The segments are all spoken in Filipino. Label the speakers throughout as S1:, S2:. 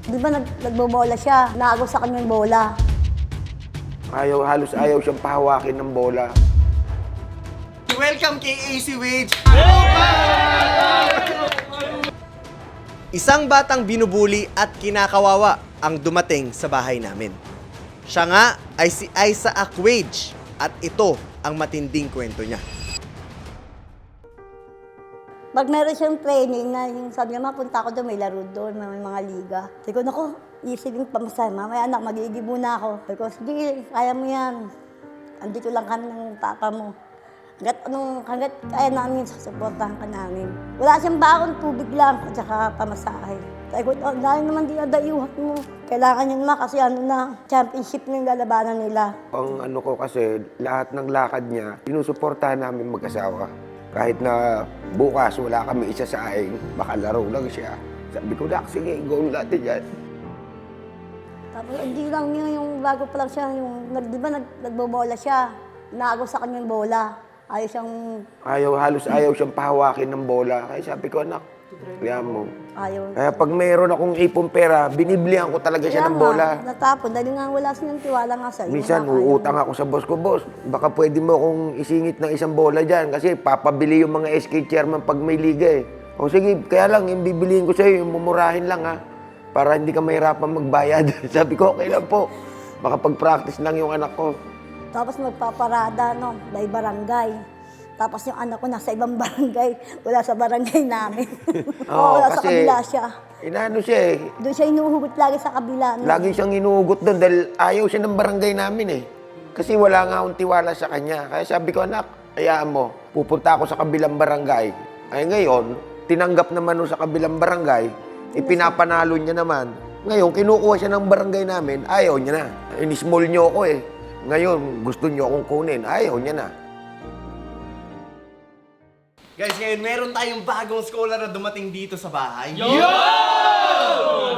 S1: Di ba nagbobola siya? Naagos sa kanya yung bola.
S2: Halos ayaw siyang pahawakin ng bola.
S3: Welcome kay AC Wage! Isang batang binubuli at kinakawawa ang dumating sa bahay namin. Siya nga ay si Isaac Wage at ito ang matinding kwento niya.
S1: Pag meron siyang training na yung sabi niya, mapunta ako doon, may laro doon, may mga liga. Sabi ko, naku, isipin pamasay, mamaya anak, mag-iigi muna ako. Sabi ko, sige, kaya mo yan. Andito lang kami ng papa mo. Hanggat kaya namin, sasuportahan ka namin. Wala siyang bakon, tubig lang, at saka pamasahe. Sabi ko, oh, dahil naman dinadayuhat mo. Kailangan niya naman kasi championship na yung lalabanan nila.
S2: Ang ano ko kasi, lahat ng lakad niya, sinusuportahan namin mag-asawa. Kahit na bukas wala kami isa sa aing, baka laro lang siya. Sabi ko, Dak, sige, go natin yan.
S1: Tapos hindi lang yun, yung bago pa lang siya, di ba nagbobola siya? Naagos sa kanya yung bola.
S2: Halos ayaw siyang pahawakin ng bola. Kaya sabi ko, anak, kaya mo.
S1: Ayaw.
S2: Kaya pag mayroon akong ipong pera, biniblihan ko talaga siya ng bola.
S1: Natapon, dahil nga wala siyang tiwala nga sa'yo.
S2: Minsan, uutang ako sa boss ko, boss. Baka pwede mo akong isingit ng isang bola dyan kasi papabili yung mga SK chairman pag may liga eh. O sige, kaya lang, yung bibilihin ko sa'yo, yung mumurahin lang ha. Para hindi ka mahirapan magbayad. Sabi ko, okay lang po. Baka pag-practice lang yung anak ko.
S1: Tapos magpaparada, dahil barangay. Tapos yung anak ko nasa ibang barangay, wala sa barangay namin. Wala sa kabila siya.
S2: Inaano siya eh.
S1: Doon siya inuhugot lagi sa kabila.
S2: Lagi siyang inuugot doon dahil ayaw siya ng barangay namin eh. Kasi wala nga akong tiwala sa kanya. Kaya sabi ko, anak, hayaan mo, pupunta ako sa kabilang barangay. Ay ngayon, tinanggap naman nun sa kabilang barangay, ipinapanalo niya naman. Ngayon, kinukuha siya ng barangay namin, ayaw niya na. In-small niyo ako eh. Ngayon, gusto niyo akong kunin, ayaw niya na.
S3: Guys, ngayon meron tayong bagong scholar na dumating dito sa bahay.
S4: Yo!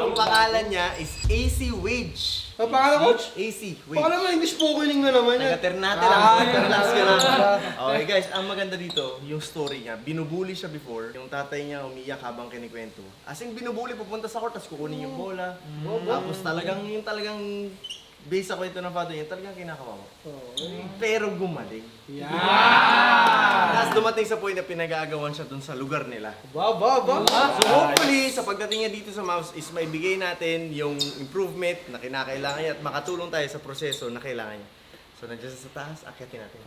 S3: Ang pangalan niya is AC Wage.
S4: Ang pangalan, Coach?
S3: AC Wage.
S4: Baka naman English spokening na naman yan.
S3: Taga-Ternate lang. Relax ka lang. Okay guys, ang maganda dito, yung story niya. Binubuli siya before. Yung tatay niya umiyak habang kinikwento. As in, binubuli, pupunta sa court, tapos kukunin yung bola. Tapos talagang, based sa kwento ng father niya, talagang kinakawawa. Pero gumaling. Tapos dumating sa point na pinag-aagawan siya dun sa lugar nila.
S4: Ba?
S3: So hopefully, sa pagdating niya dito sa Mavs is maibigay natin yung improvement na kinakailangan niya at makatulong tayo sa proseso na kailangan niya. So nandiyan sa taas, akyatin natin.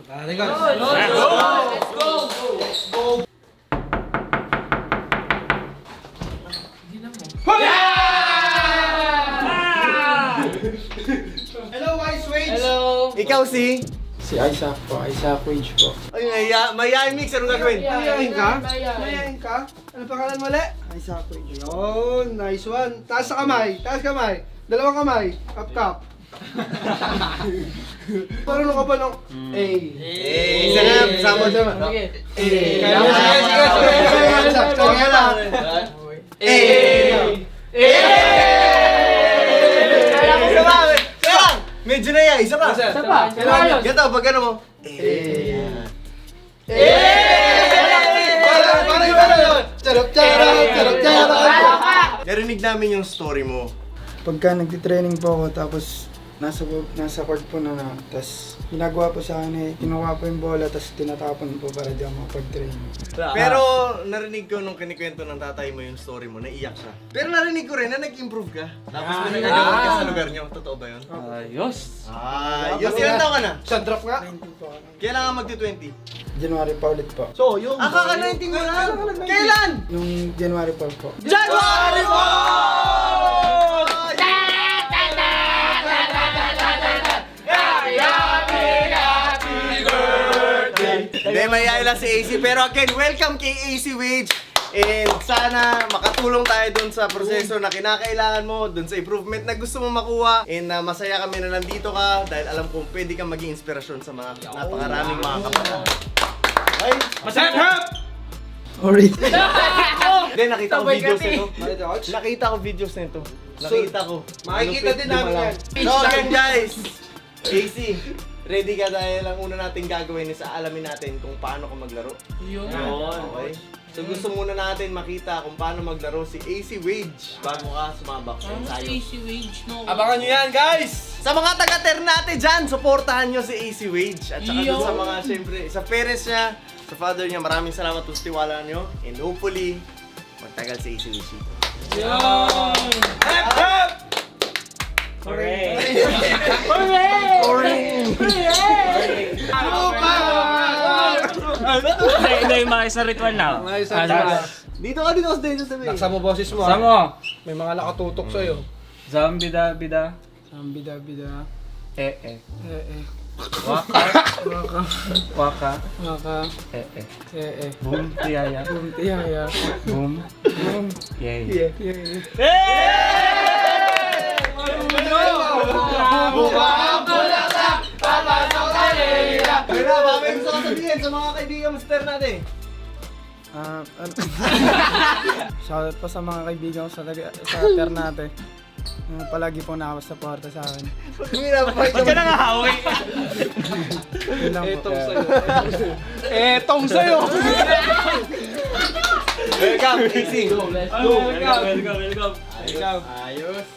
S4: Hello, Vice Wage!
S5: Hello!
S3: Ikaw si?
S6: Si Isaac po, Isaac Wage po.
S3: Ay, mayayain mix, anong gagawin?
S4: Mayayain ka? Mayayain ka? Ano pangalan mo ulit?
S6: Isaac Wage.
S4: Yun, nice one. Taas sa kamay, taas kamay. Dalawang kamay, kap-kap. Marunong ka ba ng A?
S3: Isa na, sama siya.
S5: Sige.
S4: Kaya mo, sige. Kaya lang.
S3: Isa pa! Kaya lang! Medyo na yan, isa pa!
S5: Isa pa. Kailangan yun.
S3: Ganito, pag ano mo?
S4: Parang yun. Charap.
S3: Narinig namin yung story mo.
S6: Pagka nagtitraining po ako, tapos nasa court po na tapos ginagawa po sa akin eh, kinuha po yung bola, tapos tinatapon po para di ako makapag-training.
S3: Pero narinig ko nung kinikwento ng tatay mo yung story mo, naiyak siya. Pero narinig ko rin na nag-improve ka. Tapos may nagagawa ka sa lugar niyo. Totoo ba yun?
S5: Ayos!
S3: Yung ilan taon ka na?
S4: Sa drop nga.
S6: 19 po ako.
S3: Kailangan magti-20.
S6: January pa ulit po.
S4: So, yung...
S3: Kaka-19 mo lang! Kailan?
S6: Yung January pa po.
S3: January 4! Hindi, mayayain lang si AC. Pero again, welcome kay AC Wage. And sana makatulong tayo dun sa proseso na kinakailangan mo, dun sa improvement na gusto mo makuha. And masaya kami na nandito ka dahil alam kong pwede kang maging inspirasyon sa mga napakaraming mga kapatid. Okay?
S5: Masarap!
S6: Alright.
S3: Hindi, nakita ko
S5: Sabay
S3: videos
S5: kami.
S3: nito.
S4: Coach?
S3: Nakita ko videos nito. Nakita ko.
S4: Makikita din namin yan.
S3: So again guys, AC, ready ka dahil ang una natin gagawin is alamin natin kung paano ka maglaro.
S5: Yun.
S3: Okay? So gusto muna natin makita kung paano maglaro si AC Wage bago ka sumabak sa ensayo.
S5: AC Wage, no?
S3: Abangan nyo yan, guys! Sa mga taga-Ternate dyan, supportahan nyo si AC Wage. At saka dun sa mga, syempre, sa parents niya, sa father niya, maraming salamat po sa tiwala nyo. And hopefully, magtagal si AC Wage dito.
S5: Yun!
S3: Hep, hep!
S5: Hooray!
S7: Hindi, yung mga isang ritual na.
S3: Dito ka sa dito sabi.
S4: Naksa mo boses mo.
S7: Samo!
S4: May mga nakatutok sa'yo.
S7: Zambida, bida.
S6: Sambida, bida.
S7: Eh.
S6: Waka.
S7: Waka.
S6: Waka.
S7: Eh. Boom, tiyaya.
S6: Tiyaya.
S7: Boom. Yay.
S3: Kaya bakit gusto ka sabihin sa mga kaibigan mo sa Ternate?
S6: Shoutout po sa mga kaibigan ko sa Ternate. Palagi po nakapasuporta sa akin.
S3: Ba't
S7: Ba't ka nangahawi?
S6: Yun lang po.
S4: Etong sa'yo!
S3: Welcome, AC!
S7: Welcome.
S3: Ayos!